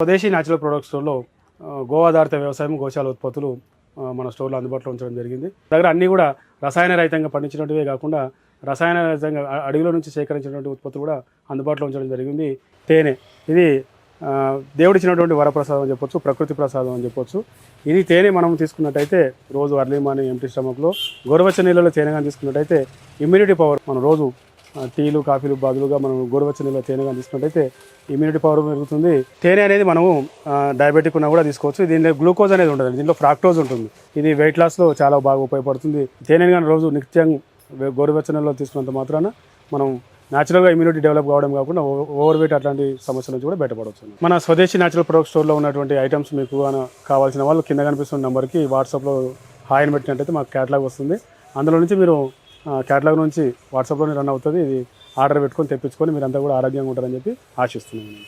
స్వదేశీ natural product స్టోర్లో గోఆధారిత వ్యవసాయం గోశాల ఉత్పత్తులు మన స్టోర్లో అందుబాటులో ఉంచడం జరిగింది. దగ్గర అన్నీ కూడా రసాయన రహితంగా పండించినట్టువే కాకుండా రసాయన రహితంగా అడవిలో నుంచి సేకరించినటువంటి ఉత్పత్తులు కూడా అందుబాటులో ఉంచడం జరిగింది. తేనె ఇది దేవుడిచ్చినటువంటి వరప్రసాదం అని చెప్పొచ్చు, ప్రకృతి ప్రసాదం అని చెప్పొచ్చు. ఇది తేనె మనం తీసుకున్నట్టయితే రోజు అర్లీ మార్నింగ్ ఎంటీ స్టమక్లో గోరువెచ్చని నీళ్ళలో తేనెగా తీసుకున్నట్టయితే ఇమ్యూనిటీ పవర్, మనం రోజు టీలు కాఫీలు బదులుగా మనం గోరువెచ్చని నీళ్ళలో తేనెగా తీసుకున్నట్టయితే ఇమ్యూనిటీ పవర్ పెరుగుతుంది. తేనె అనేది మనము డయాబెటిక్ ఉన్నా కూడా తీసుకోవచ్చు. దీనిలో గ్లూకోజ్ అనేది ఉండదు, దీనిలో ఫ్రాక్టోజ్ ఉంటుంది. ఇది వెయిట్ లాస్లో చాలా బాగా ఉపయోగపడుతుంది. తేనె కానీ రోజు నిత్యం గోరువెచ్చని నీళ్ళలో తీసుకున్నంత మాత్రాన మనం న్యాచురల్గా ఇమ్యూనిటీ డెవలప్ కావడం కాకుండా ఓవర్ వెయిట్ అట్లాంటి సమస్యల నుంచి కూడా బయటపడవచ్చు. మన స్వదేశీ న్యాచురల్ ప్రొడక్ట్ స్టోర్లో ఉన్నటువంటి ఐటమ్స్ మీకు కావాల్సిన వాళ్ళు కింద కనిపిస్తున్న నెంబర్కి వాట్సాప్లో హాయ్ అని పెట్టినట్టయితే మాకు క్యాటలాగ్ వస్తుంది. అందులో నుంచి మీరు క్యాటలాగ్ నుంచి వాట్సాప్లోనే రన్ అవుతుంది. ఇది ఆర్డర్ పెట్టుకొని తెప్పించుకొని మీరంతా కూడా ఆరోగ్యంగా ఉంటారని చెప్పి ఆశిస్తున్నాను.